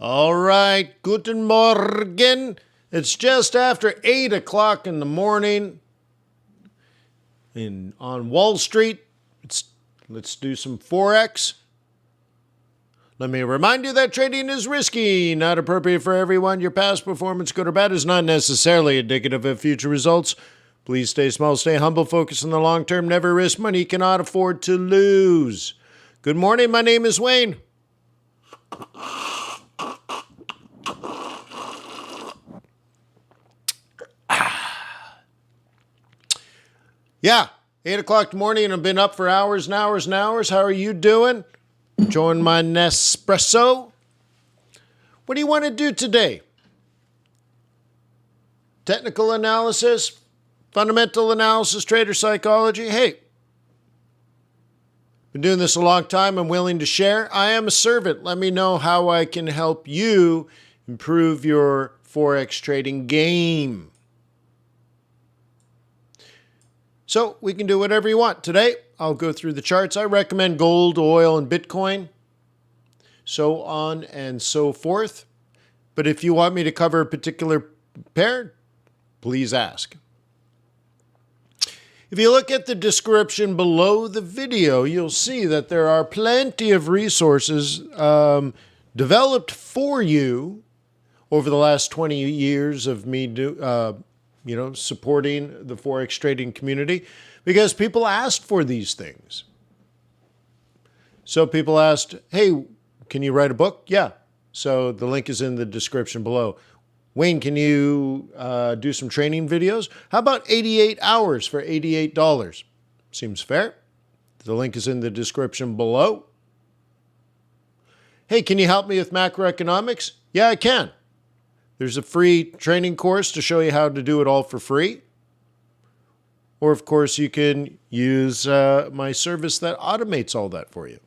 All right, guten Morgen. It's just after 8 o'clock in the morning on Wall Street. Let's do some Forex. Let me remind you that trading is risky, not appropriate for everyone. Your past performance, good or bad, is not necessarily indicative of future results. Please stay small, stay humble, focus on the long term, never risk money you cannot afford to lose. Good morning, my name is Wayne. Yeah, 8 o'clock in the morning, and I've been up for hours and hours and hours. How are you doing? Enjoying my Nespresso? What do you want to do today? Technical analysis? Fundamental analysis? Trader psychology? Hey, been doing this a long time. I'm willing to share. I am a servant. Let me know how I can help you improve your Forex trading game. So we can do whatever you want. Today, I'll go through the charts. I recommend gold, oil, and Bitcoin, so on and so forth. But if you want me to cover a particular pair, please ask. If you look at the description below the video, you'll see that there are plenty of resources developed for you over the last 20 years of me supporting the Forex trading community, because people asked for these things. So people asked, hey, can you write a book? Yeah. So the link is in the description below. Wayne, can you do some training videos? How about 88 hours for $88? Seems fair. The link is in the description below. Hey, can you help me with macroeconomics? Yeah, I can. There's a free training course to show you how to do it all for free. Or, of course, you can use my service that automates all that for you.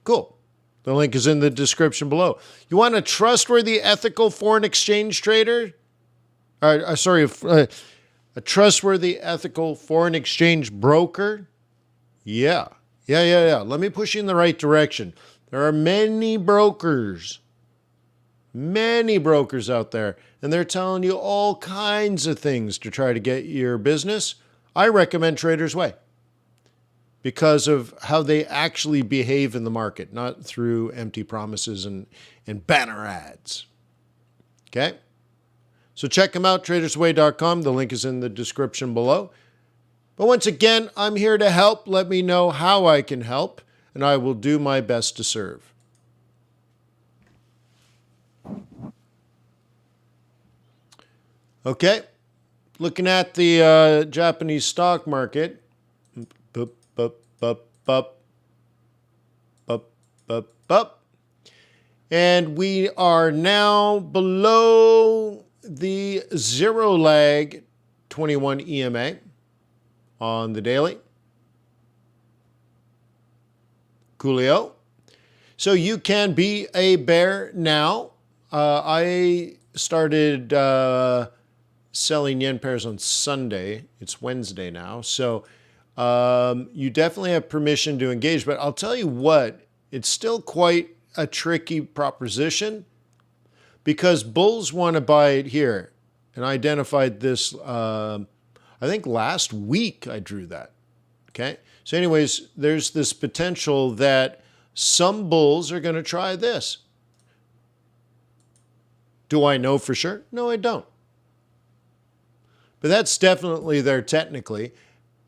Cool. The link is in the description below. You want a trustworthy, ethical foreign exchange trader? A trustworthy, ethical foreign exchange broker? Yeah. Let me push you in the right direction. There are many brokers out there, and they're telling you all kinds of things to try to get your business. I recommend Trader's Way because of how they actually behave in the market, not through empty promises and banner ads. Okay? So check them out, tradersway.com. The link is in the description below. But once again, I'm here to help. Let me know how I can help, and I will do my best to serve. Okay, looking at the Japanese stock market, and we are now below the zero lag 21 EMA on the daily. Coolio. So you can be a bear now. I started selling yen pairs on Sunday. It's Wednesday now. So you definitely have permission to engage. But I'll tell you what, it's still quite a tricky proposition because bulls want to buy it here. And I identified this, I think last week I drew that. Okay. So anyways, there's this potential that some bulls are going to try this. Do I know for sure? No, I don't. But that's definitely there technically.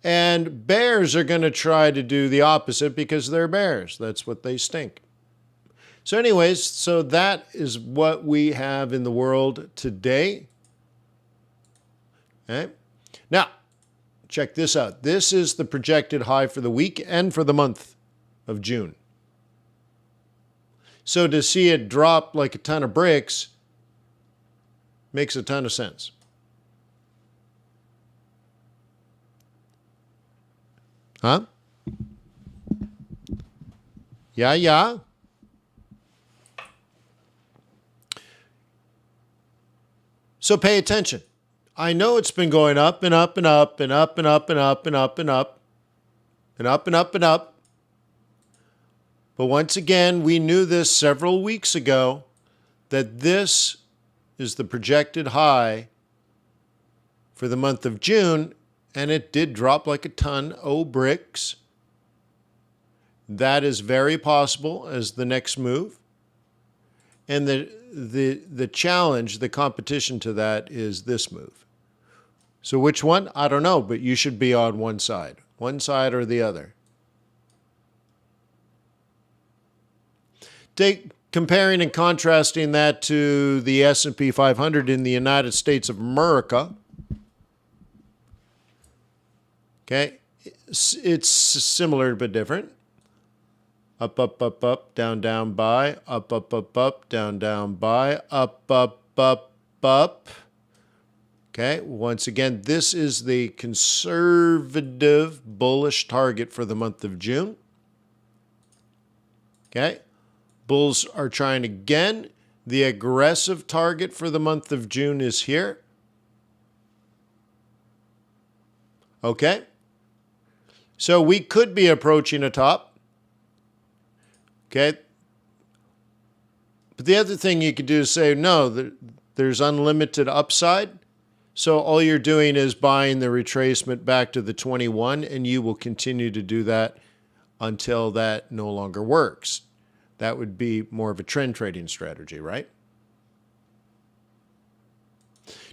And bears are going to try to do the opposite because they're bears. That's what they stink. So anyways, so that is what we have in the world today. Okay. Now, check this out. This is the projected high for the week and for the month of June. So to see it drop like a ton of bricks makes a ton of sense. Huh? Yeah. So pay attention. I know it's been going up and up and up and up and up and up and up and up and up and up and up. But once again, we knew this several weeks ago, that this is the projected high for the month of June, and it did drop like a ton of bricks. That is very possible as the next move. And the challenge, the competition to that is this move. So which one? I don't know, but you should be on one side or the other. Comparing and contrasting that to the S&P 500 in the United States of America. Okay, it's similar but different. Up, up, up, up, down, down, buy. Up, up, up, up, down, down, buy. Up, up, up, up. Okay, once again, this is the conservative bullish target for the month of June. Okay, bulls are trying again. The aggressive target for the month of June is here. Okay, so we could be approaching a top. Okay, but the other thing you could do is say, no, there's unlimited upside. So all you're doing is buying the retracement back to the 21, and you will continue to do that until that no longer works. That would be more of a trend trading strategy, right?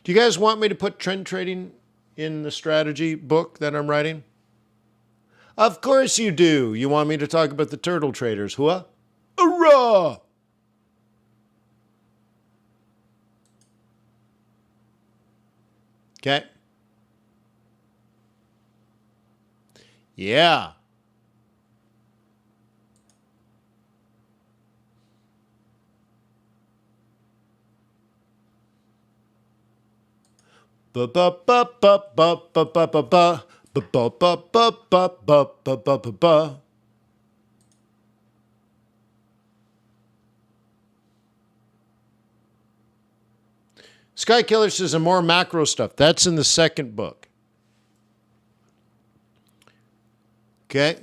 Do you guys want me to put trend trading in the strategy book that I'm writing? Of course you do. You want me to talk about the turtle traders, huh? Hurrah! Okay. Yeah. Ba ba ba ba ba ba ba ba ba ba ba ba ba ba ba ba ba ba. Sky Killer says some more macro stuff. That's in the second book. Okay.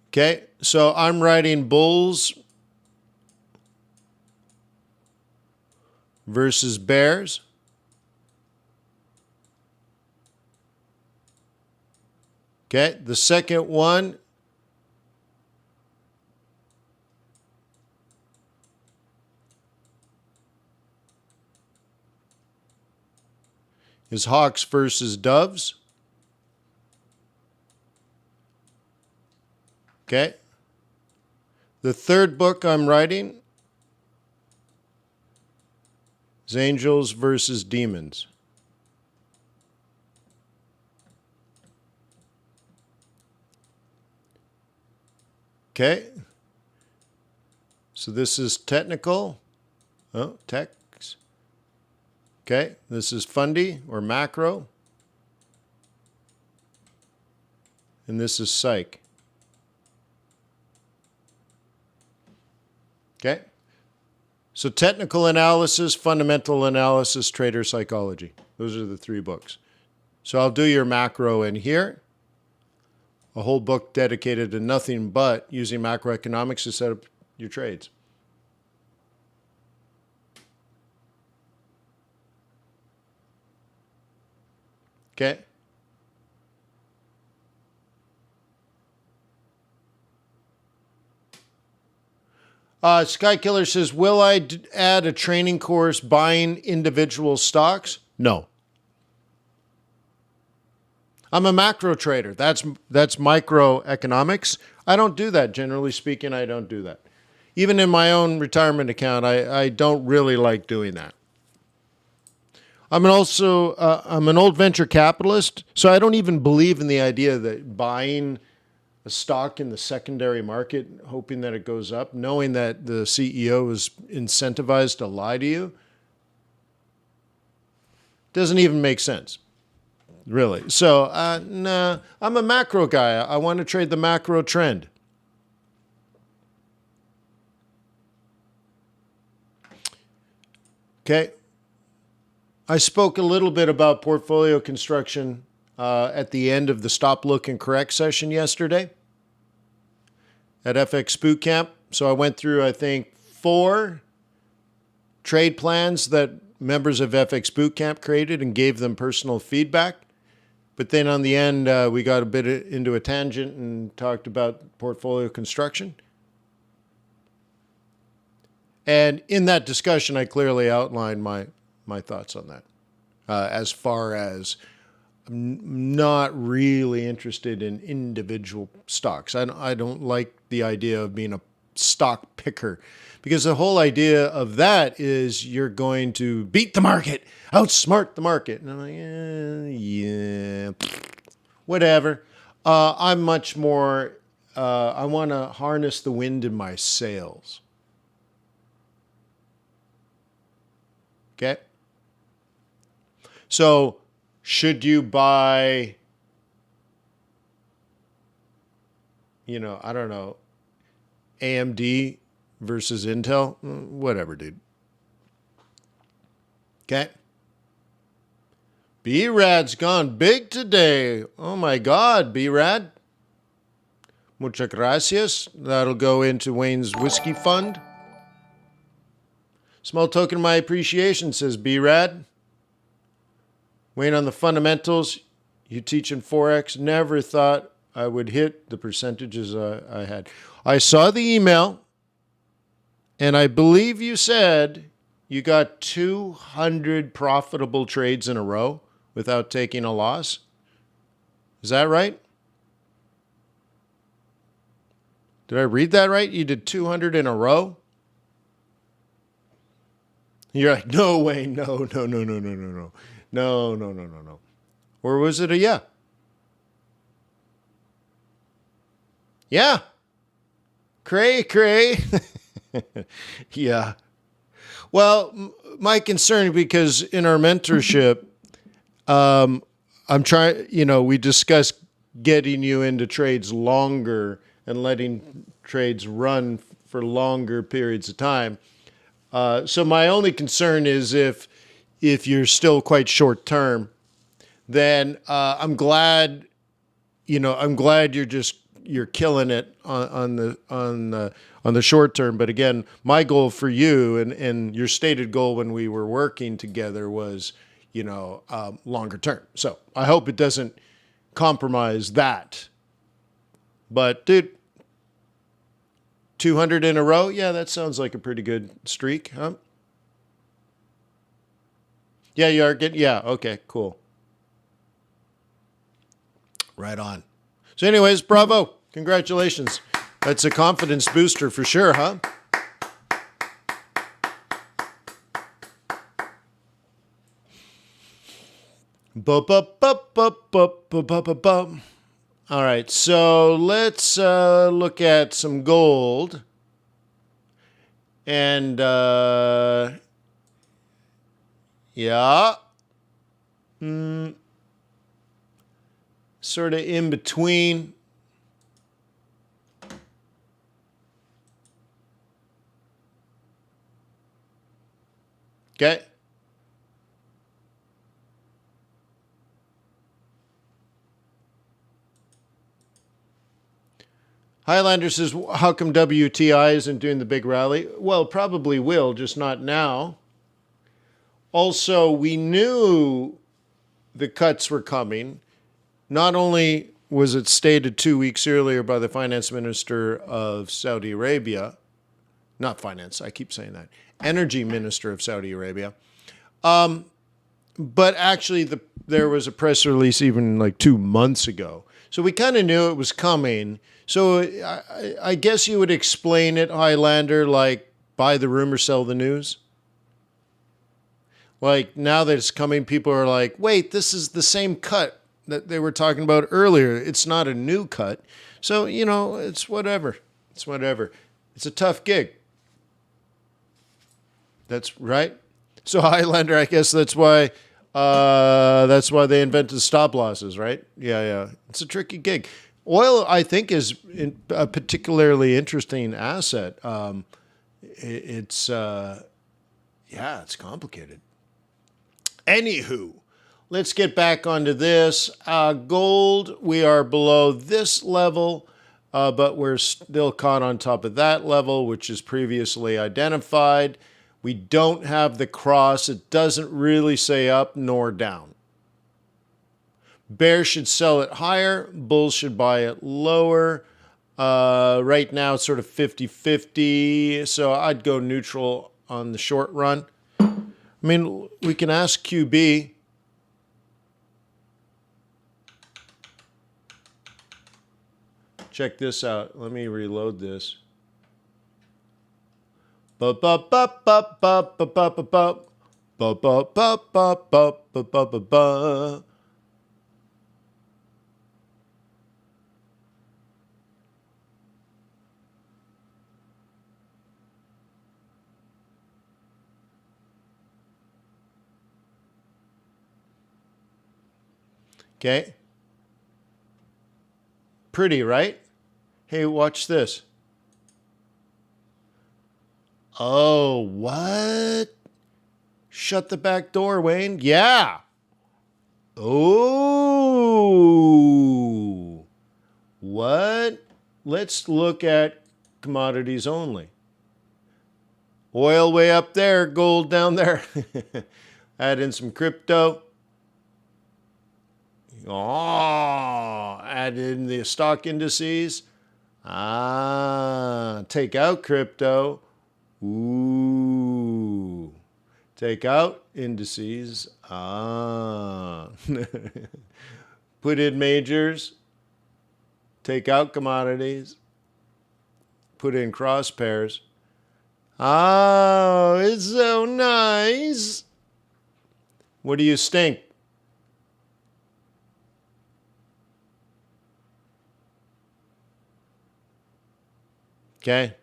Okay, so I'm writing bulls versus bears. Okay, the second one is hawks versus doves. Okay. The third book I'm writing is angels versus demons. Okay. So this is technical. Oh, text. Okay. This is fundy or macro. And this is psych. Okay. So technical analysis, fundamental analysis, trader psychology. Those are the three books. So I'll do your macro in here. A whole book dedicated to nothing but using macroeconomics to set up your trades. Okay. Sky Killer says, will I add a training course buying individual stocks? No. I'm a macro trader. That's microeconomics. I don't do that. Generally speaking, I don't do that. Even in my own retirement account, I don't really like doing that. I'm an old venture capitalist, so I don't even believe in the idea that buying a stock in the secondary market, hoping that it goes up, knowing that the CEO is incentivized to lie to you, doesn't even make sense, really. So, nah, I'm a macro guy. I want to trade the macro trend. Okay. I spoke a little bit about portfolio construction at the end of the Stop, Look, and Correct session yesterday at FX Bootcamp. So I went through, I think, 4 trade plans that members of FX Bootcamp created and gave them personal feedback. But then on the end, we got a bit into a tangent and talked about portfolio construction. And in that discussion, I clearly outlined my thoughts on that. As far as I'm not really interested in individual stocks. I don't like the idea of being a stock picker, because the whole idea of that is you're going to beat the market, outsmart the market. And I'm like, yeah, whatever. I'm much more, I want to harness the wind in my sails. Okay? So, should you buy, I don't know, AMD versus Intel? Whatever, dude. Okay. B-Rad's gone big today. Oh my God, B-Rad. Muchas gracias. That'll go into Wayne's Whiskey Fund. Small token of my appreciation, says B-Rad. Wayne, on the fundamentals you teach in Forex, never thought I would hit the percentages I had. I saw the email, and I believe you said you got 200 profitable trades in a row without taking a loss. Is that right? Did I read that right? You did 200 in a row? You're like, no, Wayne, no. No. Or was it a yeah? Yeah. Cray. Yeah. Well, my concern, because in our mentorship, I'm trying, we discussed getting you into trades longer and letting trades run for longer periods of time. So my only concern is if you're still quite short term, then I'm glad you're killing it on the short term. But again, my goal for you and your stated goal when we were working together was, longer term. So I hope it doesn't compromise that. But dude, 200 in a row? Yeah, that sounds like a pretty good streak, huh? Yeah, you are getting, yeah, okay, cool. Right on. So anyways, bravo. Congratulations. That's a confidence booster for sure, huh? All right, so let's look at some gold. And, yeah. Sort of in between. Okay. Highlander says, how come WTI isn't doing the big rally? Well, probably will, just not now. Also, we knew the cuts were coming. Not only was it stated 2 weeks earlier by the finance minister of Saudi Arabia, not finance, I keep saying that, energy minister of Saudi Arabia, but actually there was a press release even like 2 months ago. So we kind of knew it was coming. So I guess you would explain it, Highlander, like buy the rumor, sell the news. Like now that it's coming, people are like, wait, this is the same cut that they were talking about earlier. It's not a new cut. So, it's whatever. It's whatever. It's a tough gig. That's right. So Highlander, I guess that's why they invented stop losses, right? Yeah. It's a tricky gig. Oil, I think, is a particularly interesting asset. It's complicated. Anywho, let's get back onto this. Gold, we are below this level, but we're still caught on top of that level, which is previously identified. We don't have the cross. It doesn't really say up nor down. Bears should sell it higher. Bulls should buy it lower. Right now, it's sort of 50-50, so I'd go neutral on the short run. I mean, we can ask QB. Check this out. Let me reload this. Okay. Pretty, right? Hey, watch this. Oh, what? Shut the back door, Wayne. Yeah. Oh. What? Let's look at commodities only. Oil way up there, gold down there. Add in some crypto. Oh, add in the stock indices. Take out crypto. Ooh. Take out indices. Put in majors. Take out commodities. Put in cross pairs. Oh, it's so nice. What do you stink? Okay.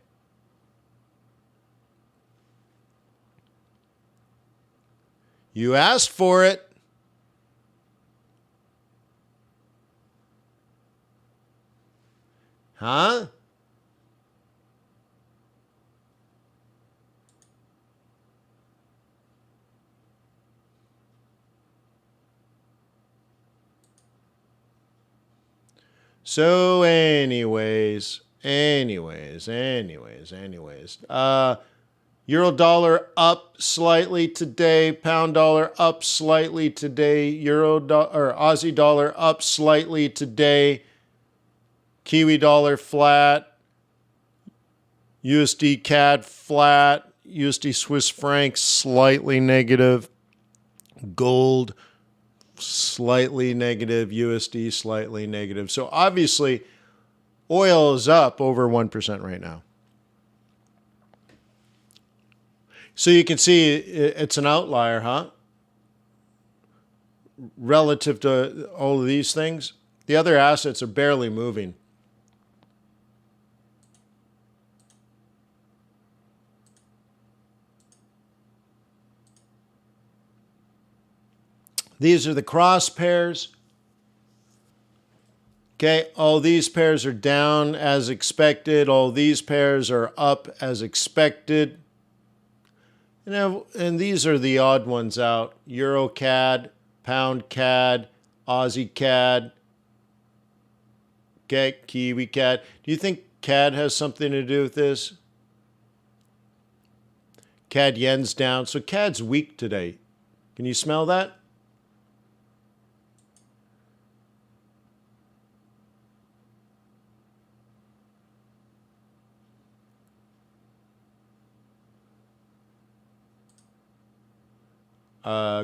You asked for it. Huh? So anyways. Euro dollar up slightly today. Pound dollar up slightly today. Aussie dollar up slightly today. Kiwi dollar flat. USD CAD flat. USD Swiss franc slightly negative. Gold slightly negative. USD slightly negative. So obviously, oil is up over 1% right now. So you can see it's an outlier, huh? Relative to all of these things. The other assets are barely moving. These are the cross pairs. Okay, all these pairs are down as expected. All these pairs are up as expected. And these are the odd ones out. Euro CAD, Pound CAD, Aussie CAD. Okay, Kiwi CAD. Do you think CAD has something to do with this? CAD yen's down. So CAD's weak today. Can you smell that?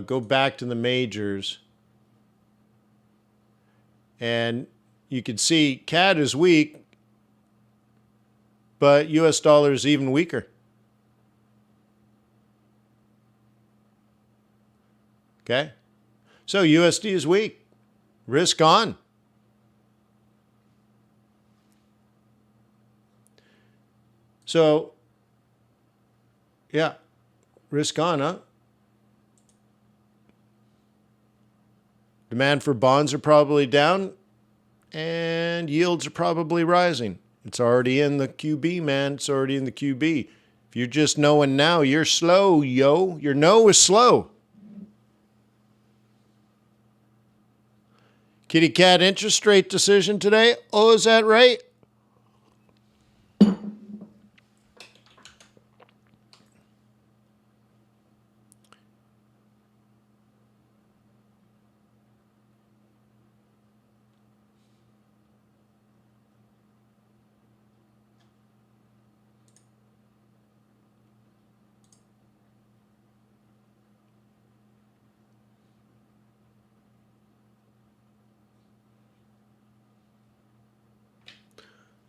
Go back to the majors. And you can see CAD is weak, but US dollar is even weaker. Okay? So USD is weak. Risk on. So, yeah, risk on, huh? Demand for bonds are probably down, and yields are probably rising. It's already in the QB, man. It's already in the QB. If you're just knowing now, you're slow, yo. Your know is slow. Kitty cat interest rate decision today. Oh, is that right?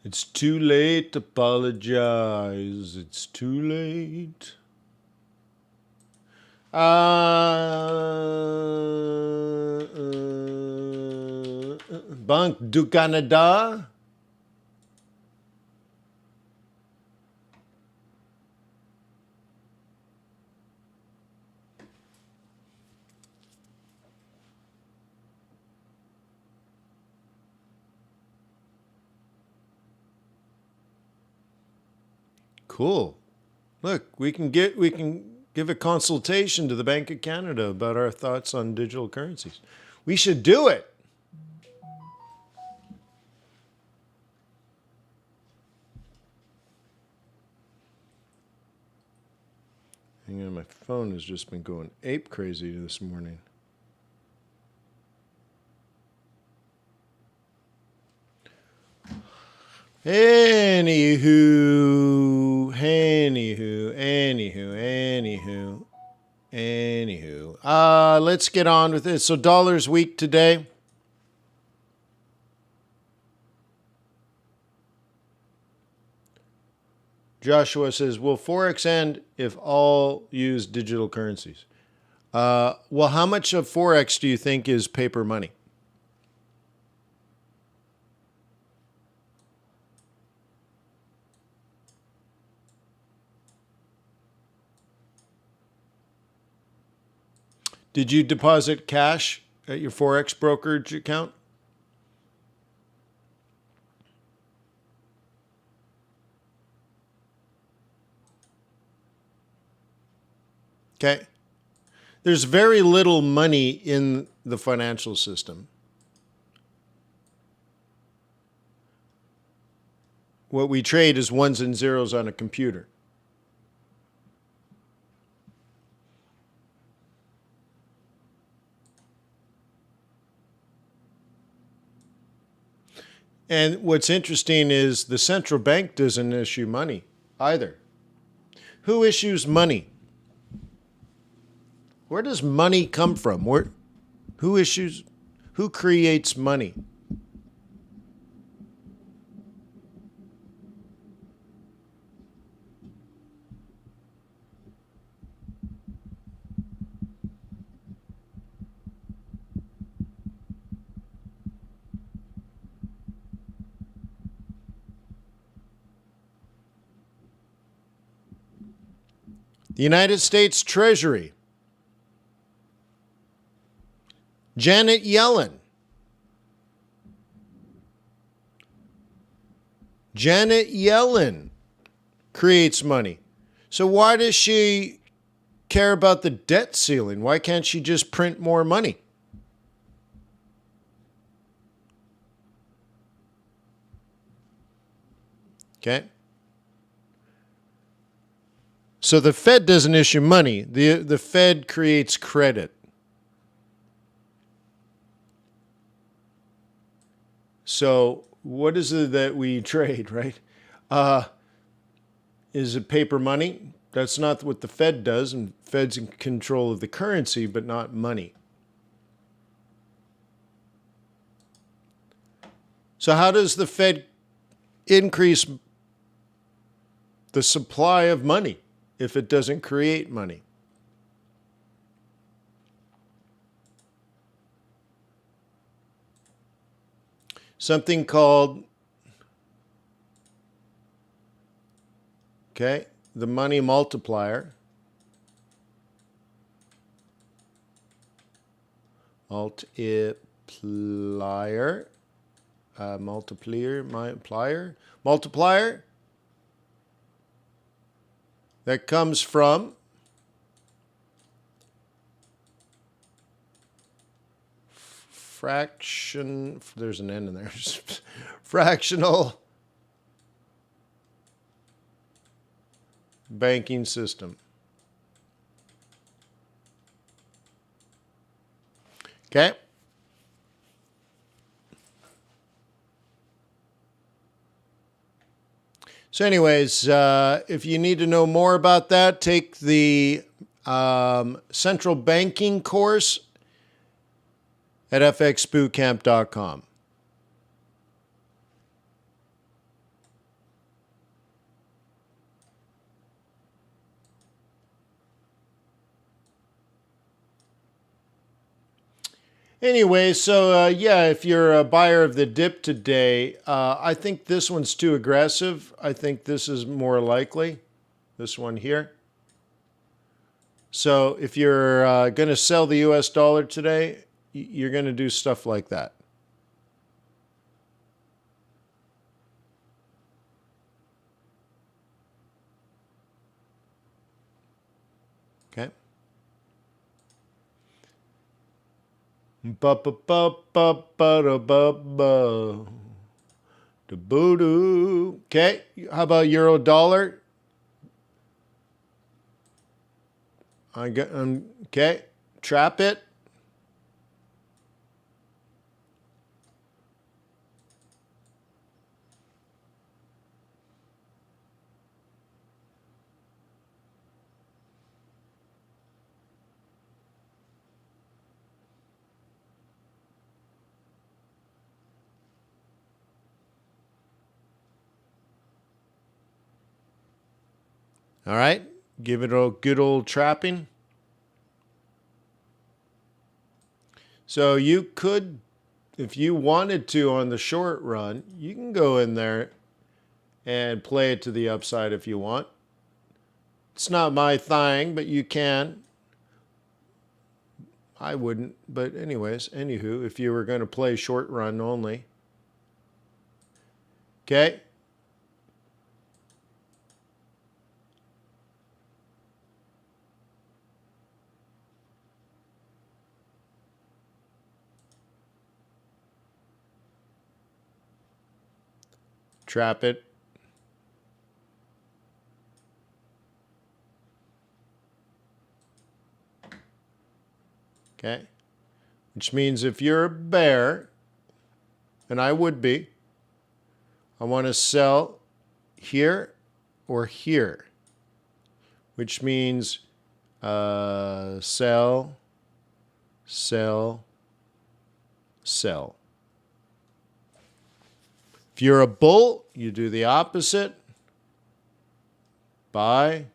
It's too late to apologize. It's too late. Banque du Canada. Cool. Look, we can give a consultation to the Bank of Canada about our thoughts on digital currencies. We should do it. Hang on, my phone has just been going ape crazy this morning. Anywho. Let's get on with this. So dollars weak today. Joshua says, will Forex end if all use digital currencies? Well, how much of Forex do you think is paper money? Did you deposit cash at your Forex brokerage account? Okay. There's very little money in the financial system. What we trade is ones and zeros on a computer. And what's interesting is the central bank doesn't issue money either. Who issues money? Where does money come from? Who creates money? The United States Treasury. Janet Yellen. Janet Yellen creates money. So why does she care about the debt ceiling? Why can't she just print more money? Okay. So the Fed doesn't issue money. The Fed creates credit. So what is it that we trade, right? Is it paper money? That's not what the Fed does, and the Fed's in control of the currency, but not money. So how does the Fed increase the supply of money if it doesn't create money? Something called, the money multiplier. Multiplier that comes from there's an N in there, fractional banking system. Okay. So anyways, if you need to know more about that, take the central banking course at fxbootcamp.com. Anyway, so yeah, if you're a buyer of the dip today, I think this one's too aggressive. I think this is more likely, this one here. So if you're going to sell the US dollar today, you're going to do stuff like that. Okay. Okay, how about euro dollar? Okay, trap it. All right, give it a good old trapping. So you could, if you wanted to on the short run, you can go in there and play it to the upside if you want. It's not my thing, but you can. I wouldn't, but anyways, anywho, if you were going to play short run only. Okay. Trap it. Okay. Which means if you're a bear, and I would be, I want to sell here or here, which means sell, sell, sell. If you're a bull, you do the opposite. Buy,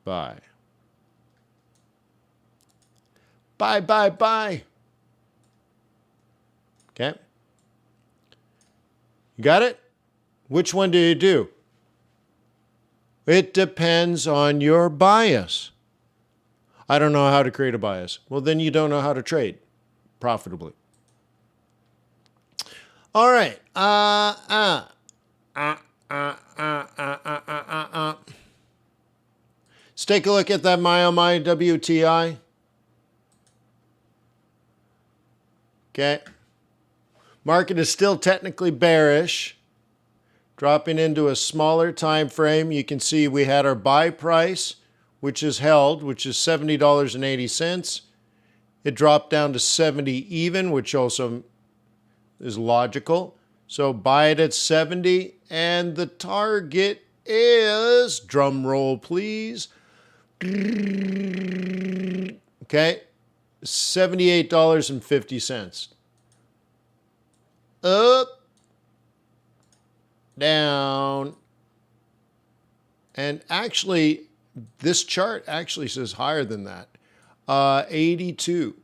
buy. Buy, buy, buy. Okay. You got it? Which one do you do? It depends on your bias. I don't know how to create a bias. Well, then you don't know how to trade profitably. All right. Let's take a look at that my WTI. Okay. Market is still technically bearish. Dropping into a smaller time frame, you can see we had our buy price, which is held, which is $70.80. It dropped down to 70 even, which also is logical. So buy it at 70, and the target is, drum roll please, okay, $78.50. Up, down, and actually, this chart actually says higher than that. 82.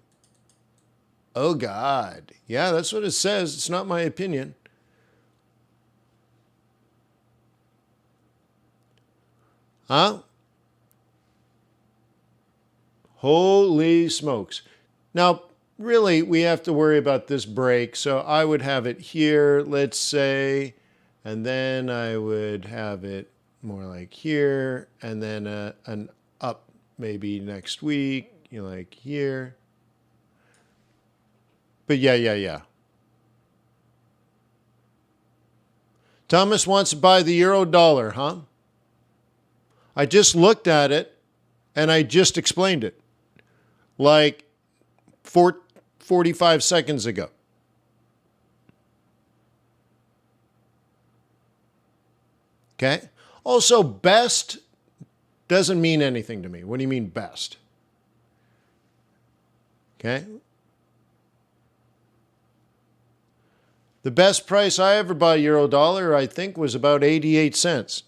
Oh, God. Yeah, that's what it says. It's not my opinion. Huh? Holy smokes. Now, really, we have to worry about this break. So I would have it here, let's say, and then I would have it more like here, and then an up maybe next week, like here. But yeah. Thomas wants to buy the euro dollar, huh? I just looked at it and I just explained it like 45 seconds ago. Okay? Also, best doesn't mean anything to me. What do you mean best? Okay? The best price I ever bought euro dollar, I think, was about 88 cents.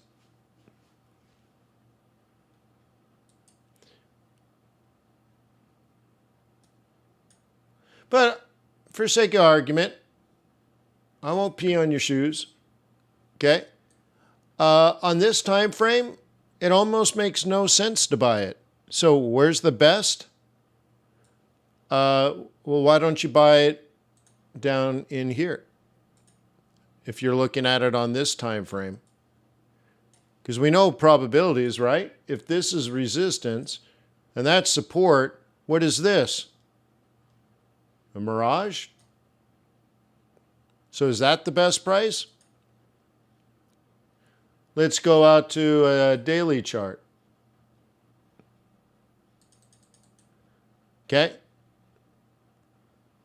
But for sake of argument, I won't pee on your shoes. Okay? On this time frame, it almost makes no sense to buy it. So where's the best? Well, why don't you buy it down in here if you're looking at it on this time frame? Because we know probabilities, right? If this is resistance and that's support, what is this? A mirage? So is that the best price? Let's go out to a daily chart. Okay?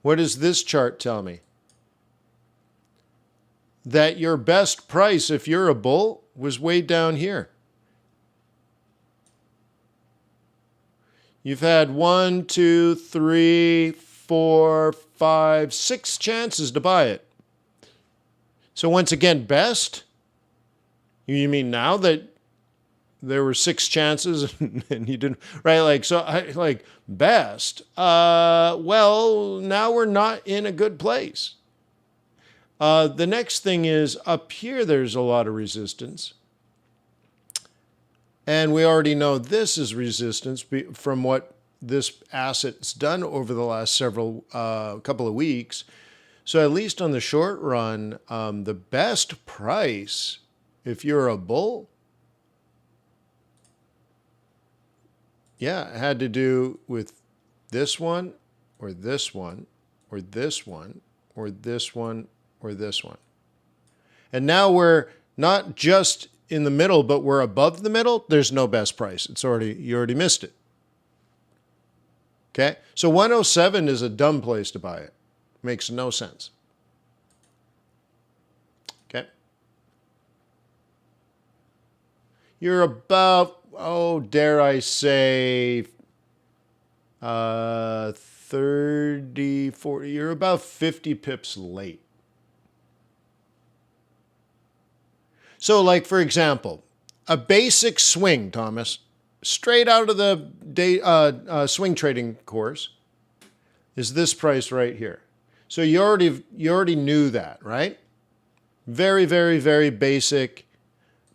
What does this chart tell me? That your best price, if you're a bull, was way down here. You've had 1, 2, 3, 4, 5, 6 chances to buy it. So once again, best? You mean now that there were 6 chances and you didn't, right? Like, so like best. Well, now we're not in a good place. The next thing is up here, there's a lot of resistance. And we already know this is resistance from what this asset's done over the last couple of weeks. So at least on the short run, the best price, if you're a bull, yeah, it had to do with this one, or this one, or this one, or this one, or this one. And now we're not just in the middle, but we're above the middle. There's no best price. You already missed it. Okay? So 107 is a dumb place to buy it. Makes no sense. Okay? You're about, dare I say, 30, 40, you're about 50 pips late. So like, for example, a basic swing, Thomas, straight out of the swing trading course, is this price right here. So you already knew that, right? Very, very, very basic,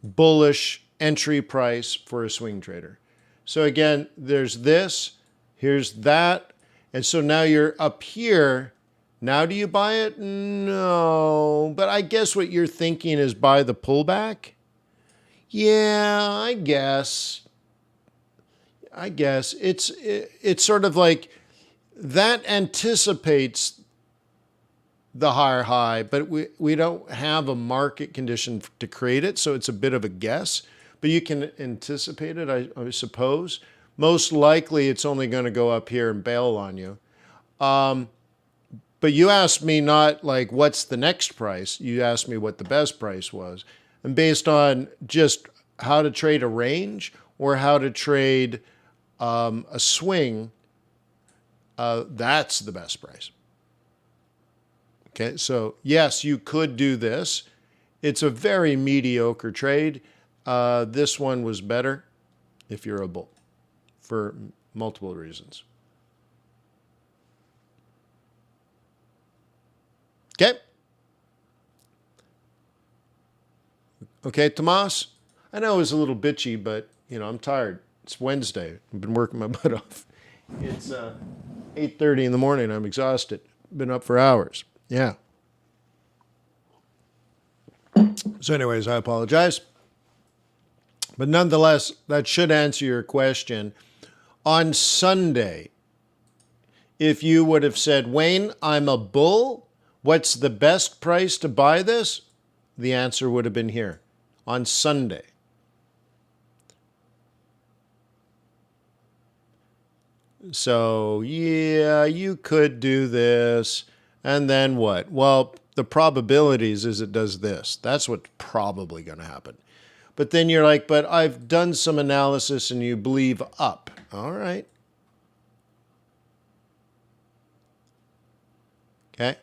bullish entry price for a swing trader. So again, there's this, here's that, and so now you're up here. Now do you buy it? No, but I guess what you're thinking is buy the pullback? Yeah, I guess. It's sort of like that anticipates the higher high, but we don't have a market condition to create it, so it's a bit of a guess. But you can anticipate it, I suppose. Most likely it's only going to go up here and bail on you. But you asked me not like what's the next price. You asked me what the best price was. And based on just how to trade a range or how to trade a swing, that's the best price. Okay, so yes, you could do this. It's a very mediocre trade. This one was better if you're a bull for multiple reasons. Okay? Okay, Tomas? I know it was a little bitchy, but, I'm tired. It's Wednesday. I've been working my butt off. It's 8:30 in the morning. I'm exhausted. Been up for hours. Yeah. So anyways, I apologize. But nonetheless, that should answer your question. On Sunday, If you would have said, Wayne, I'm a bull, what's the best price to buy this? The answer would have been here on Sunday. So, yeah, you could do this. And then what? Well, the probabilities is it does this. That's what's probably going to happen. But then you're like, but I've done some analysis and you believe up. All right. Okay.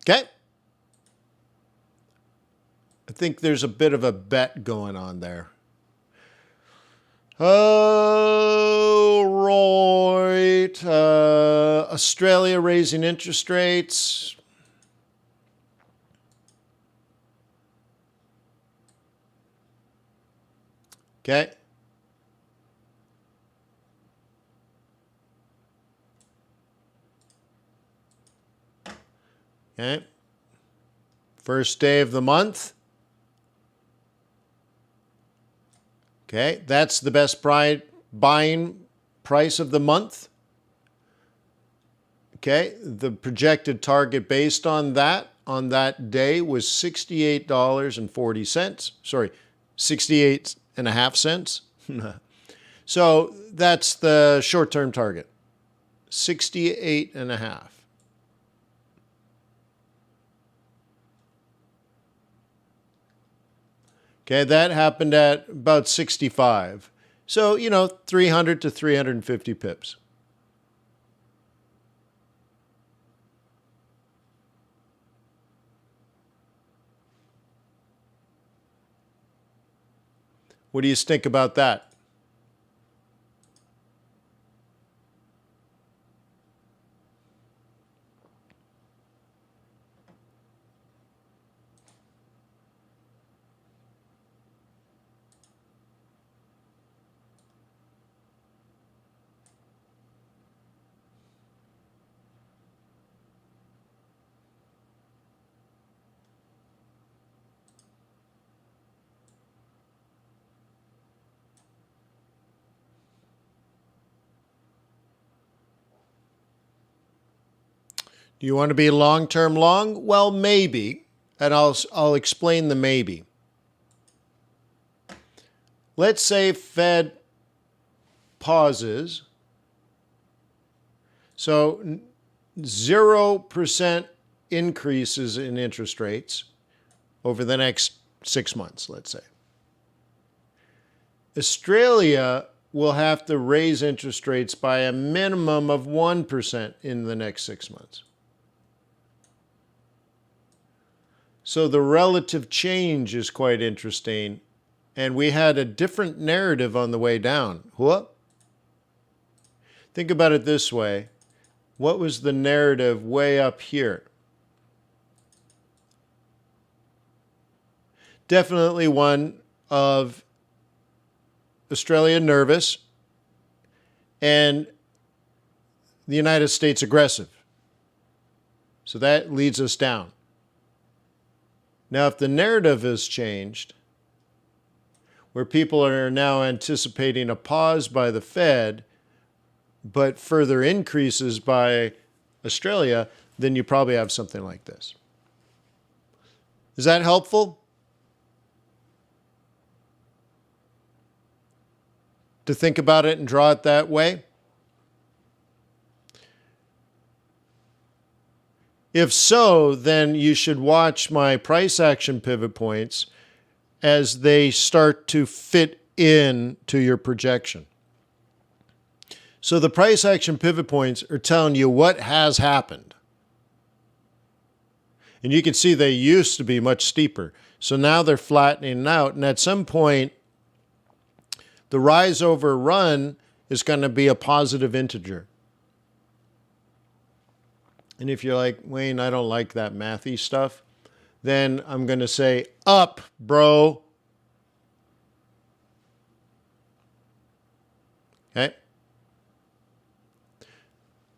Okay. I think there's a bit of a bet going on there. Oh, right. Australia raising interest rates. Okay. Okay. First day of the month. Okay, that's the best buying price of the month. Okay, the projected target based on that day was $68.40. Sorry, 68.5 cents. So that's the short-term target, 68.5. Okay, that happened at about 65. So, 300 to 350 pips. What do you think about that? Do you want to be long-term long? Well, maybe, and I'll explain the maybe. Let's say Fed pauses. So 0% increases in interest rates over the next 6 months, let's say. Australia will have to raise interest rates by a minimum of 1% in the next 6 months. So the relative change is quite interesting. And we had a different narrative on the way down. What? Think about it this way. What was the narrative way up here? Definitely one of Australia nervous and the United States aggressive. So that leads us down. Now, if the narrative has changed, where people are now anticipating a pause by the Fed, but further increases by Australia, then you probably have something like this. Is that helpful? To think about it and draw it that way? If so, then you should watch my price action pivot points as they start to fit in to your projection. So the price action pivot points are telling you what has happened. And you can see they used to be much steeper. So now they're flattening out. And at some point, the rise over run is going to be a positive integer. And if you're like, Wayne, I don't like that mathy stuff, then I'm going to say, up, bro. Okay.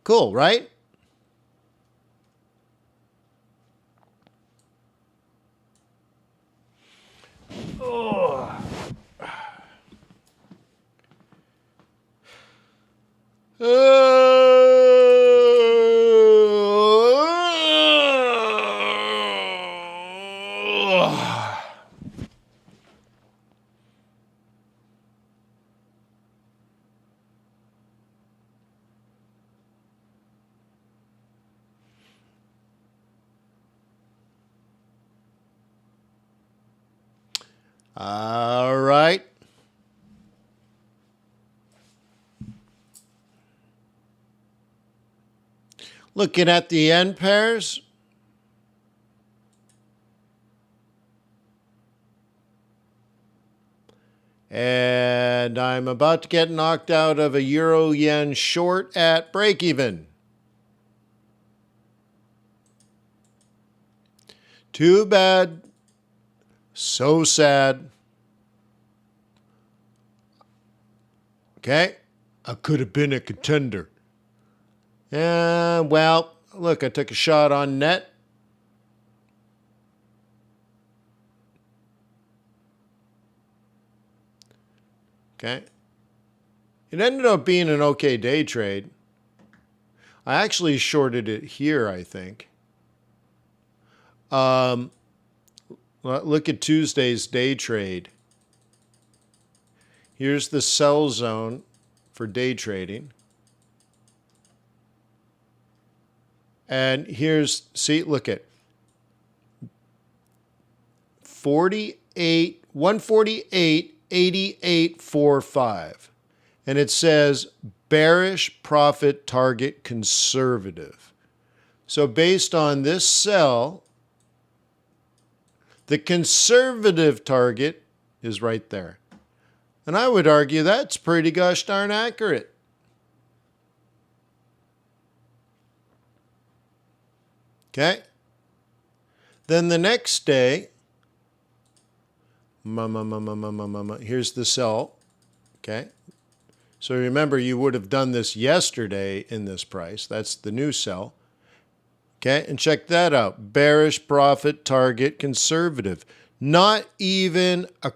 Cool, right? All right. Looking at the yen pairs. And I'm about to get knocked out of a euro-yen short at break-even. Too bad. So sad. Okay. I could have been a contender. Well, look, I took a shot on net. Okay. It ended up being an okay day trade. I actually shorted it here, I think. Look at Tuesday's day trade. Here's the sell zone for day trading. And here's, see, look at 148.8845. And it says bearish profit target conservative. So based on this sell, the conservative target is right there. And I would argue that's pretty gosh darn accurate. Okay. Then the next day, here's the sell. Okay. So remember, you would have done this yesterday in this price. That's the new sell. Okay. And check that out. Bearish profit target conservative. Not even a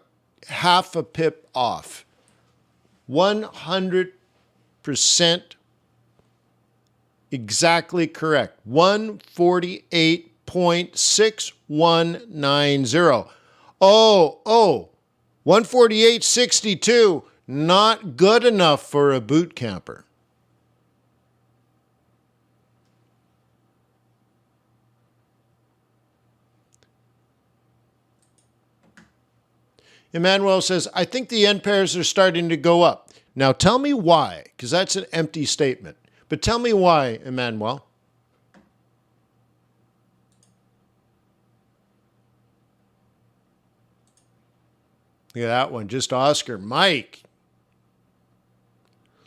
half a pip off. 100% exactly correct. 148.6190. Oh, 148.62. Not good enough for a boot camper. Emmanuel says, I think the yen pairs are starting to go up. Now tell me why, because that's an empty statement. But tell me why, Emmanuel. Look at that one, just Oscar. Mike.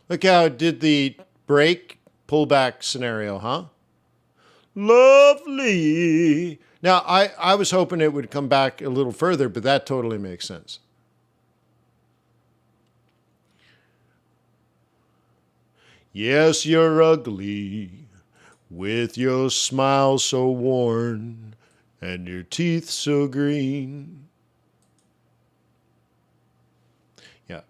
Look how it did the break pullback scenario, huh? Lovely. Now, I was hoping it would come back a little further, but that totally makes sense. Yes, you're ugly, with your smile so worn, and your teeth so green. Yeah.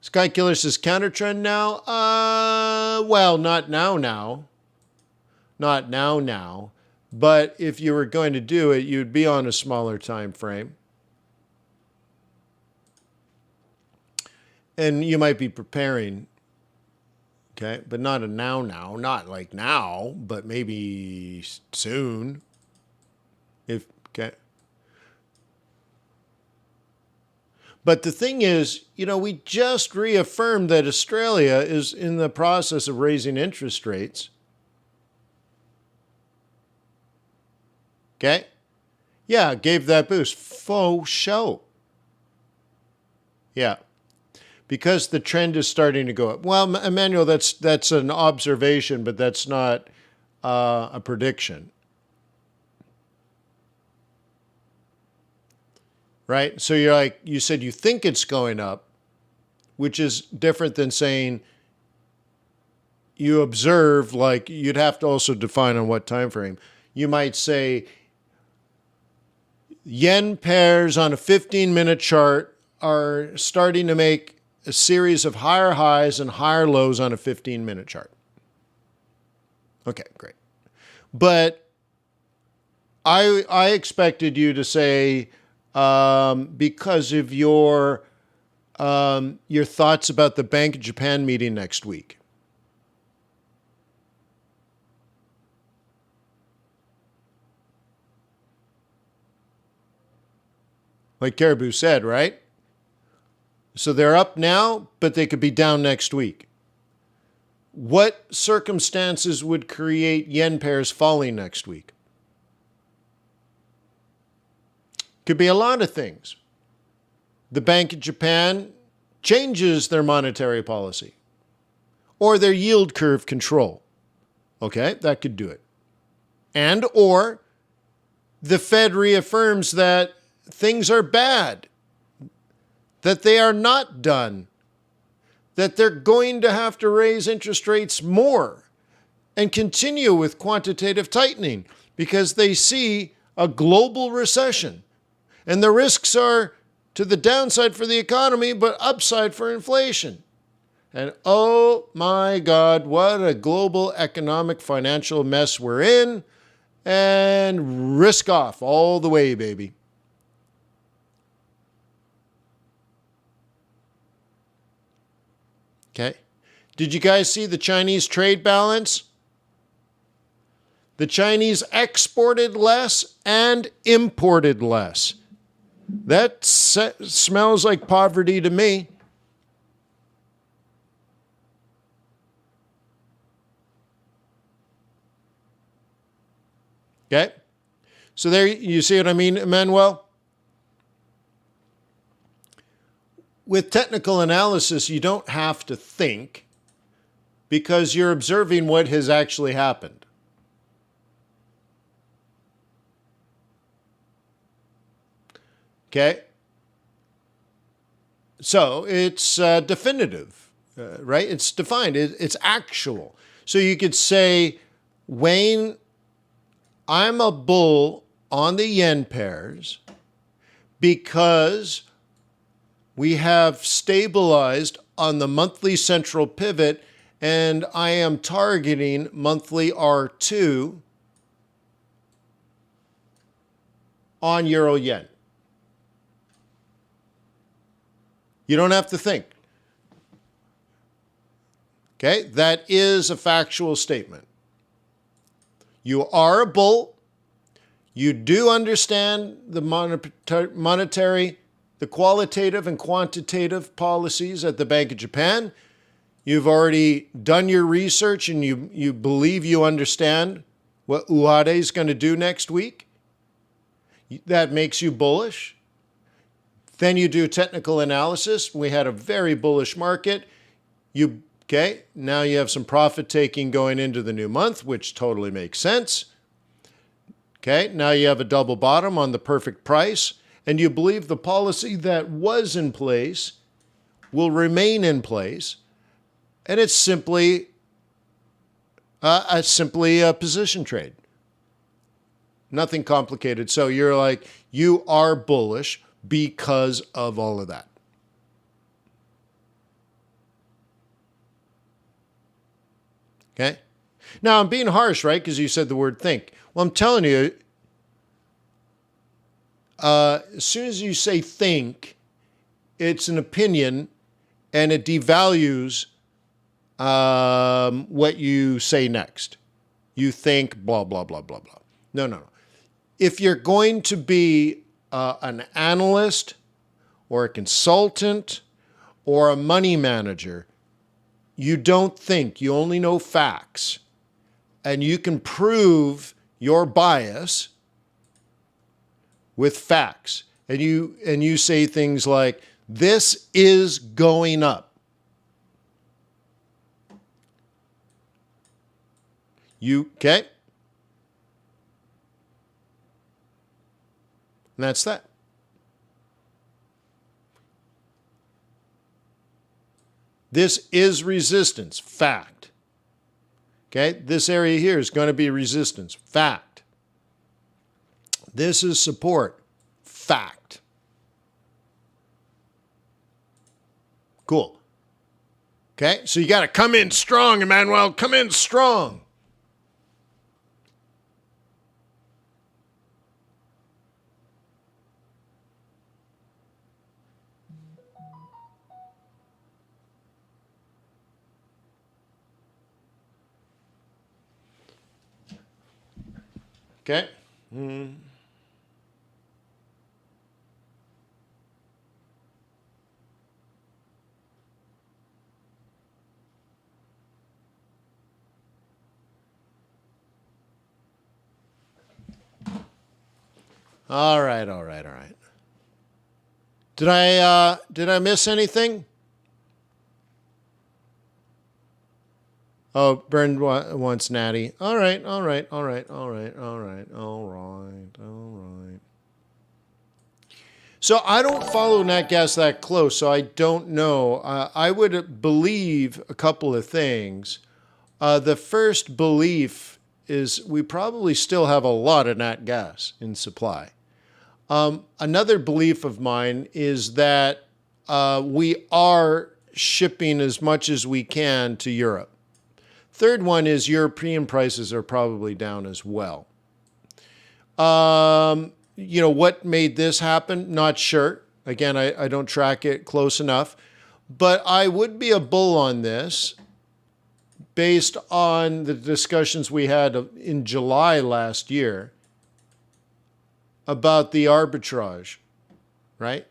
Sky Killer says counter trend now. Well, not now. Not now. But if you were going to do it, you'd be on a smaller time frame. And you might be preparing, okay? But not a now, not like now, but maybe soon. Okay. But the thing is, we just reaffirmed that Australia is in the process of raising interest rates. Okay? Yeah, gave that boost. Faux show. Yeah. Because the trend is starting to go up. Well, Emmanuel, that's an observation, but that's not a prediction. Right? So you said you think it's going up, which is different than saying you observe, like you'd have to also define on what time frame. You might say yen pairs on a 15-minute chart are starting to make a series of higher highs and higher lows on a 15-minute chart. Okay, great. But I expected you to say, because of your thoughts about the Bank of Japan meeting next week. like Caribou said, right? So they're up now, but they could be down next week. What circumstances would create yen pairs falling next week? Could be a lot of things. The Bank of Japan changes their monetary policy or their yield curve control. Okay, that could do it. And or the Fed reaffirms that things are bad, that they are not done, that they're going to have to raise interest rates more and continue with quantitative tightening because they see a global recession. And the risks are to the downside for the economy, but upside for inflation. And oh my God, what a global economic financial mess we're in. And risk off all the way, baby. Okay. Did you guys see the Chinese trade balance? The Chinese exported less and imported less. That smells like poverty to me. Okay? So there, you see what I mean, Emmanuel? With technical analysis, you don't have to think because you're observing what has actually happened. Okay? So it's definitive, right? It's defined. It's actual. So you could say, Wayne, I'm a bull on the yen pairs because we have stabilized on the monthly central pivot and I am targeting monthly R2 on euro yen. You don't have to think. Okay, that is a factual statement. You are a bull. You do understand the monetary, the qualitative and quantitative policies at the Bank of Japan. You've already done your research and you believe you understand what Uhade is going to do next week. That makes you bullish. Then you do technical analysis. We had a very bullish market. Okay, now you have some profit taking going into the new month, which totally makes sense. Okay, now you have a double bottom on the perfect price, and you believe the policy that was in place will remain in place, and it's simply a position trade. Nothing complicated. So you're like, you are bullish because of all of that. Okay? Now, I'm being harsh, right? Because you said the word think. Well, I'm telling you, as soon as you say think, it's an opinion and it devalues what you say next. You think blah, blah, blah, blah, blah. No. If you're going to be an analyst or a consultant or a money manager, you don't think, you only know facts. And you can prove your bias with facts. And you say things like, this is going up. Okay? And that's that. This is resistance, fact. Okay, this area here is going to be resistance, fact. This is support, fact. Cool. Okay, so you got to come in strong, Emmanuel, come in strong. Okay. All right, all right, all right. Did I miss anything? Oh, Bern wants Natty. All right, all right, all right, all right, all right, all right, all right. So I don't follow nat gas that close, so I don't know. I would believe a couple of things. The first belief is we probably still have a lot of nat gas in supply. Another belief of mine is that we are shipping as much as we can to Europe. Third one is European prices are probably down as well. You know, what made this happen? Not sure. Again, I don't track it close enough. But I would be a bull on this based on the discussions we had in July last year about the arbitrage, right?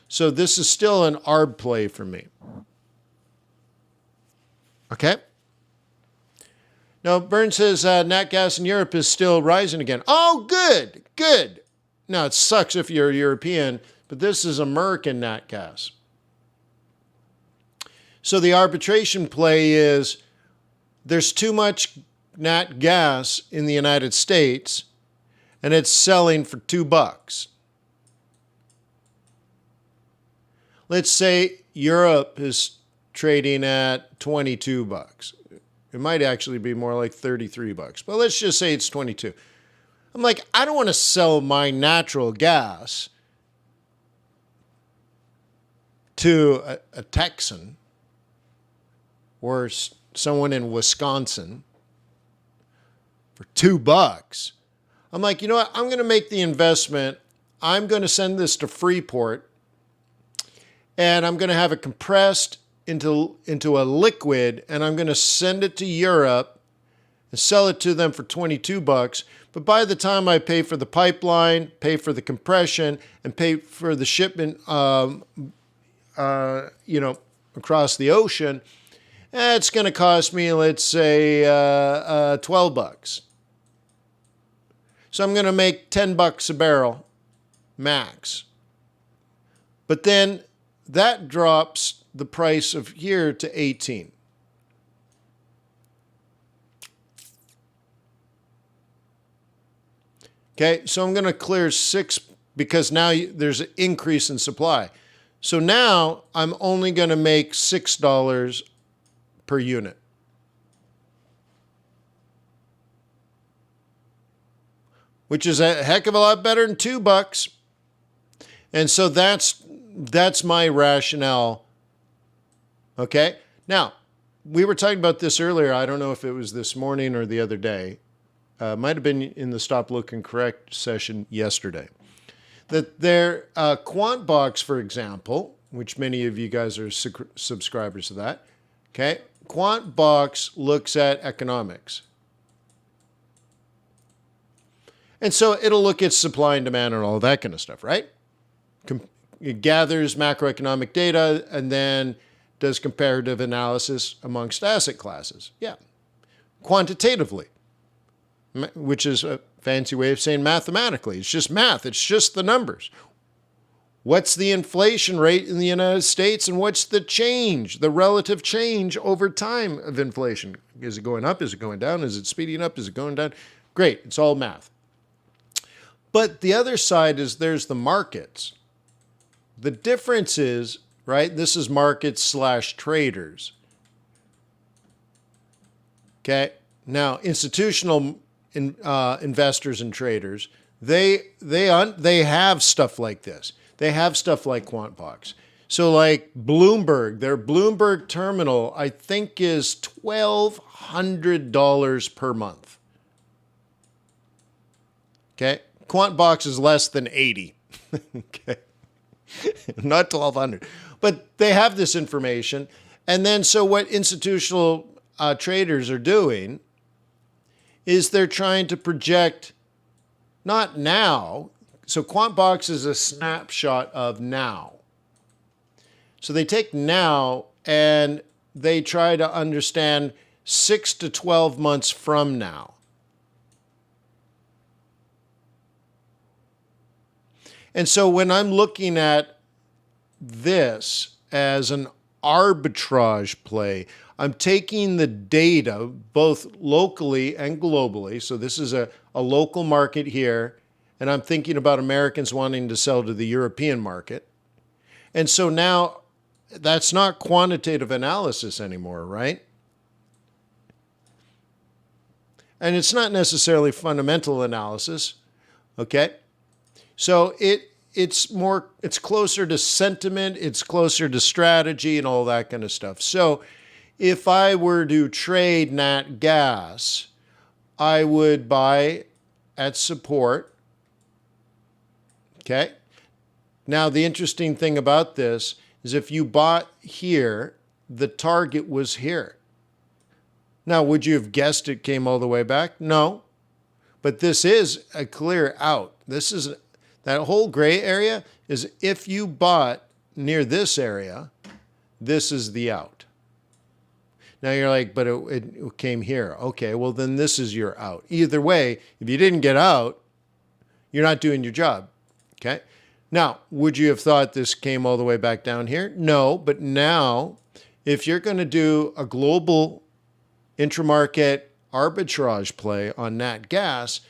So this is still an arb play for me. Okay? Now, Bern says nat gas in Europe is still rising again. Oh, good, good. Now, it sucks if you're European, but this is American nat gas. So the arbitration play is there's too much nat gas in the United States, and it's selling for $2. Let's say Europe is trading at $22. It might actually be more like $33, but let's just say it's 22. I'm like, I don't want to sell my natural gas to a Texan or someone in Wisconsin for $2. I'm like, you know what? I'm going to make the investment. I'm going to send this to Freeport, and I'm going to have it compressed into a liquid, and I'm going to send it to Europe and sell it to them for $22. But by the time I pay for the pipeline, pay for the compression, and pay for the shipment, across the ocean, it's going to cost me, let's say, $12. So I'm going to make $10 a barrel max. But then that drops the price of here to 18. Okay, so I'm going to clear 6 because now there's an increase in supply. So now I'm only going to make $6 per unit. Which is a heck of a lot better than $2. And so that's my rationale. Okay? Now, we were talking about this earlier. I don't know if it was this morning or the other day. Might have been in the Stop Look and Correct session yesterday. That their Quant-in-a-Box, for example, which many of you guys are subscribers to that, okay? Quant-in-a-Box looks at economics. And so it'll look at supply and demand and all that kind of stuff, right? It gathers macroeconomic data and then does comparative analysis amongst asset classes. Yeah. Quantitatively, which is a fancy way of saying mathematically. It's just math. It's just the numbers. What's the inflation rate in the United States and what's the change, the relative change over time of inflation? Is it going up? Is it going down? Is it speeding up? Is it going down? Great. It's all math. But the other side is there's the markets. The difference is, right, this is markets/traders. Okay? Now, institutional investors and traders, they have stuff like this. They have stuff like Quant-in-a-Box. So like Bloomberg, their Bloomberg terminal, I think is $1,200 per month. Okay? Quant-in-a-Box is less than 80. Okay? Not 1,200. But they have this information. And then so what institutional traders are doing is they're trying to project not now. So Quant-in-a-Box is a snapshot of now. So they take now and they try to understand 6 to 12 months from now. And so when I'm looking at this as an arbitrage play, I'm taking the data both locally and globally. So this is a local market here, and I'm thinking about Americans wanting to sell to the European market. And so now that's not quantitative analysis anymore, right? And it's not necessarily fundamental analysis, okay? So it's closer to sentiment, it's closer to strategy and all that kind of stuff. So if I were to trade nat gas, I would buy at support, okay? Now, the interesting thing about this is if you bought here, the target was here. Now, would you have guessed it came all the way back? No. But this is a clear out. That whole gray area is if you bought near this area, this is the out. Now you're like, but it came here. Okay, well then this is your out. Either way, if you didn't get out, you're not doing your job, okay? Now, would you have thought this came all the way back down here? No, but now, if you're going to do a global intramarket arbitrage play on nat gas,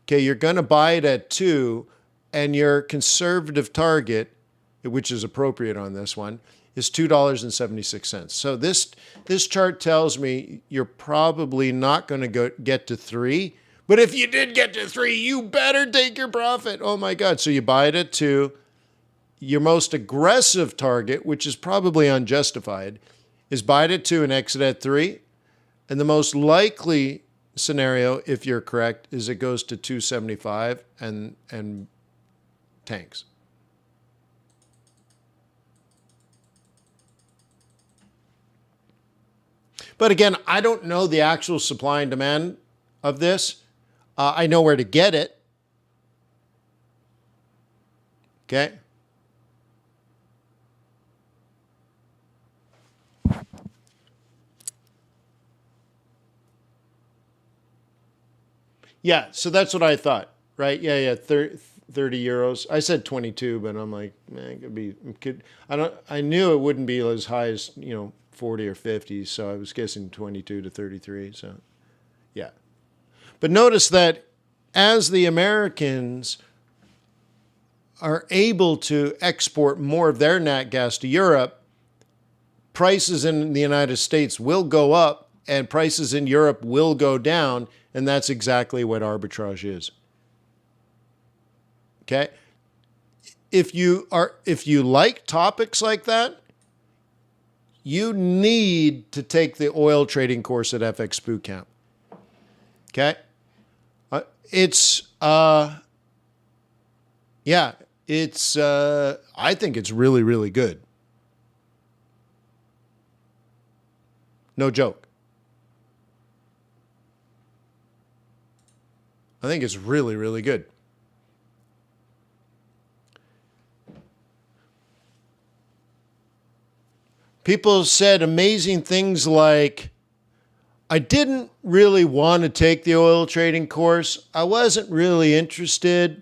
okay, you're going to buy it at 2, and your conservative target, which is appropriate on this one, is $2.76. So this chart tells me you're probably not going to get to 3. But if you did get to 3, you better take your profit. Oh my God. So you buy it at 2. Your most aggressive target, which is probably unjustified, is buy it at 2 and exit at 3. And the most likely scenario, if you're correct, is it goes to 275 and tanks. But again, I don't know the actual supply and demand of this. I know where to get it. Okay. Yeah, so that's what I thought, right? Yeah, 30 euros. I said 22, but I'm like, man, I knew it wouldn't be as high as, 40 or 50, so I was guessing 22 to 33, so yeah. But notice that as the Americans are able to export more of their nat gas to Europe, prices in the United States will go up and prices in Europe will go down, and that's exactly what arbitrage is. Okay? If you like topics like that, you need to take the oil trading course at FX Bootcamp. Okay? I think it's really, really good. No joke. I think it's really, really good. People said amazing things like, I didn't really want to take the oil trading course. I wasn't really interested.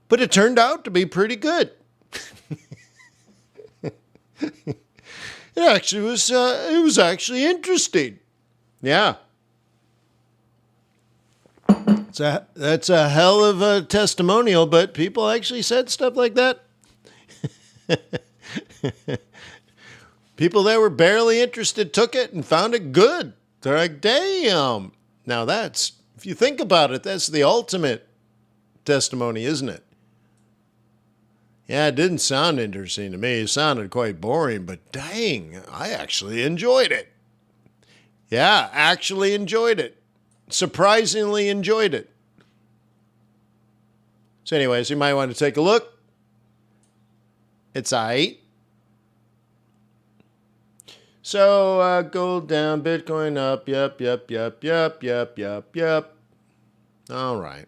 But it turned out to be pretty good. It was actually interesting. Yeah. That's a hell of a testimonial, but people actually said stuff like that. People that were barely interested took it and found it good. They're like, damn. Now that's, if you think about it, that's the ultimate testimony, isn't it? Yeah, it didn't sound interesting to me. It sounded quite boring, but dang, I actually enjoyed it. Yeah, actually enjoyed it. Surprisingly enjoyed it. So anyways, you might want to take a look. It's aight. So gold down, Bitcoin up. Yep. All right.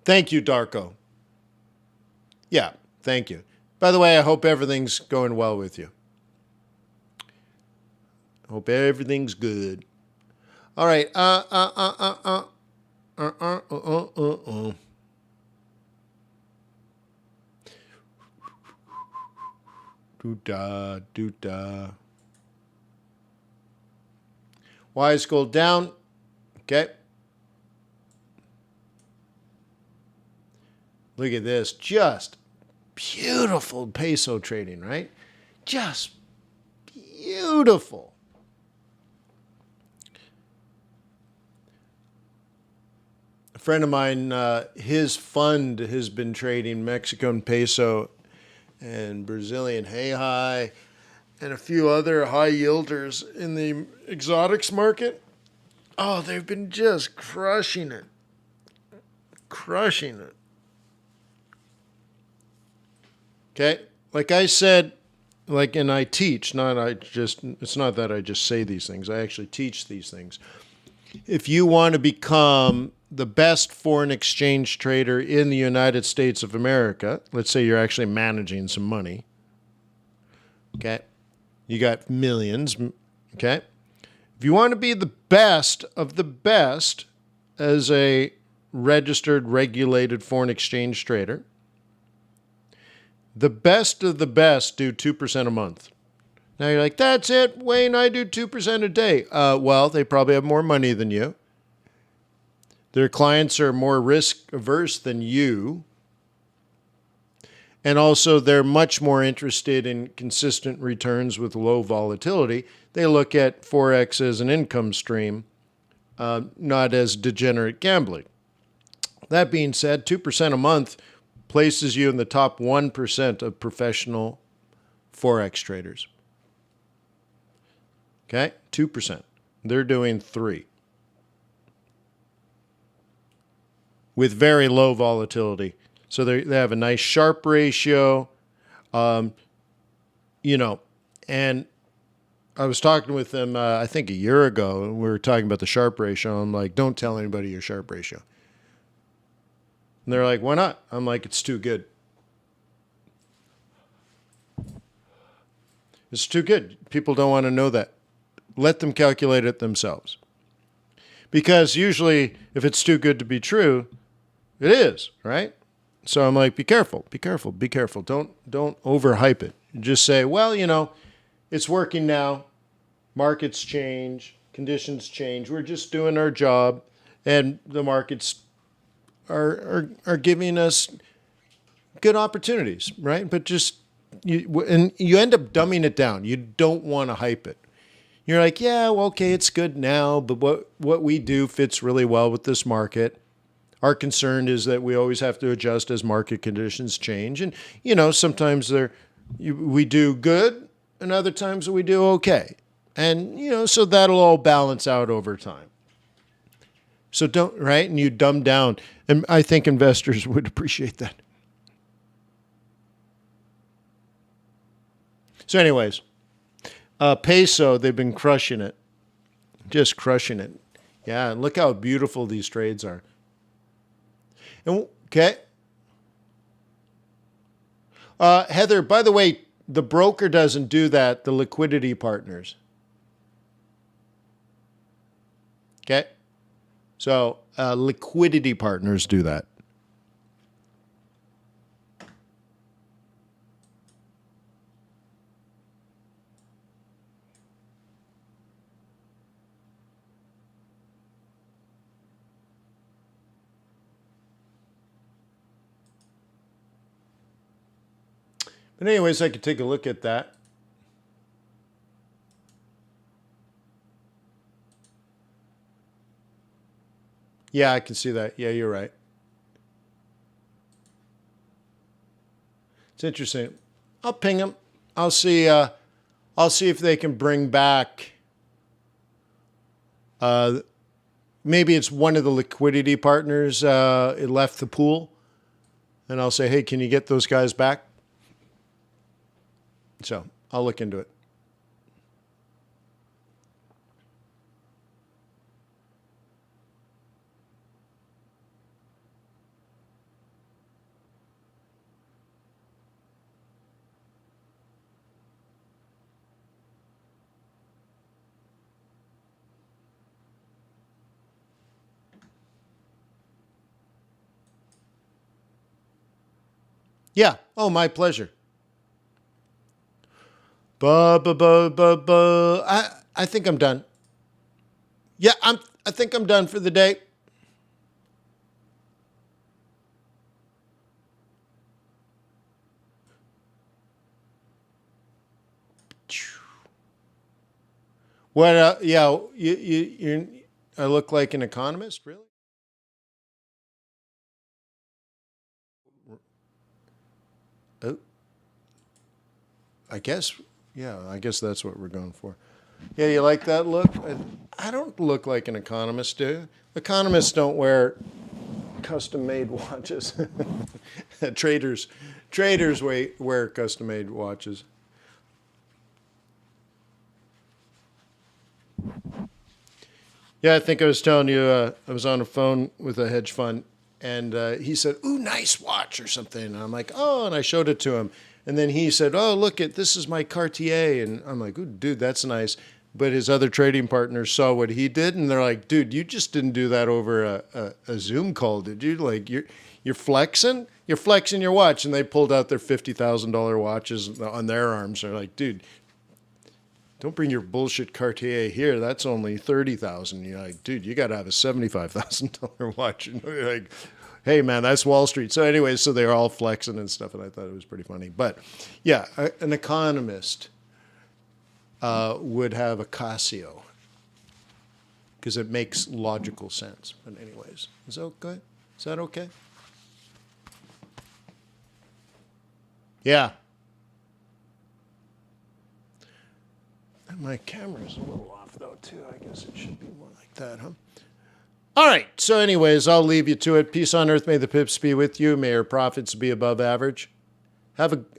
Thank you, Darko. Yeah, thank you. By the way, I hope everything's going well with you. Hope everything's good. All right. Doo-da, doo-da. Why is gold down? Okay. Look at this. Just beautiful peso trading, right? Just beautiful. A friend of mine, his fund has been trading Mexican peso and Brazilian real and a few other high yielders in the exotics market. Oh, they've been just crushing it. Crushing it. Okay? Like I said, and I teach, it's not that I just say these things. I actually teach these things. If you want to become the best foreign exchange trader in the United States of America, let's say you're actually managing some money, okay? You got millions, okay? If you want to be the best of the best as a registered, regulated foreign exchange trader, the best of the best do 2% a month. Now you're like, that's it, Wayne, I do 2% a day. Well, they probably have more money than you. Their clients are more risk averse than you. And also, they're much more interested in consistent returns with low volatility. They look at Forex as an income stream, not as degenerate gambling. That being said, 2% a month places you in the top 1% of professional Forex traders. Okay? 2%. They're doing 3%. With very low volatility. So they have a nice Sharpe ratio, and I was talking with them, I think a year ago, and we were talking about the Sharpe ratio. I'm like, don't tell anybody your Sharpe ratio. And they're like, why not? I'm like, it's too good. It's too good. People don't want to know that. Let them calculate it themselves. Because usually, if it's too good to be true, it is, right? So I'm like, be careful, be careful, be careful. Don't overhype it. Just say, well, it's working now. Markets change, conditions change. We're just doing our job, and the markets are giving us good opportunities, right? But you end up dumbing it down. You don't want to hype it. You're like, yeah, well, okay, it's good now, but what we do fits really well with this market. Our concern is that we always have to adjust as market conditions change. And, sometimes we do good and other times we do okay. And, so that'll all balance out over time. So don't, right? And you dumb down. And I think investors would appreciate that. So anyways, peso, they've been crushing it. Just crushing it. Yeah, and look how beautiful these trades are. Okay. Heather, by the way, the broker doesn't do that, the liquidity partners. Okay. So liquidity partners do that. But anyways, I could take a look at that. Yeah, I can see that. Yeah, you're right. It's interesting. I'll ping them. I'll see if they can bring back. Maybe it's one of the liquidity partners. It left the pool, and I'll say, hey, can you get those guys back? So I'll look into it. Yeah. Oh, my pleasure. I think I'm done. Yeah, I think I'm done for the day. What? Yeah, I look like an economist, really? Oh, I guess. Yeah, I guess that's what we're going for. Yeah, you like that look? I don't look like an economist, do you? Economists don't wear custom-made watches. traders, traders wear custom-made watches. Yeah, I think I was telling you I was on the phone with a hedge fund, and he said, "Ooh, nice watch" or something. And I'm like, "Oh," and I showed it to him, and then he said, "Oh, look at this is my Cartier," and I'm like, "Ooh, dude, that's nice." But his other trading partners saw what he did, and they're like, "Dude, you just didn't do that over a Zoom call, did you? Like you're flexing, you're flexing your watch." And they pulled out their $50,000 watches on their arms. They're like, "Dude, don't bring your bullshit Cartier here. That's only 30,000." You're like, "Dude, you got to have a $75,000 watch." And you're like, "Hey, man, that's Wall Street." So, anyway, so they're all flexing and stuff, and I thought it was pretty funny. But yeah, an economist would have a Casio because it makes logical sense. But, anyways, is that okay? Is that okay? Yeah. My camera's a little off, though, too. I guess it should be more like that, huh? All right. So, anyways, I'll leave you to it. Peace on earth. May the pips be with you. May your profits be above average. Have a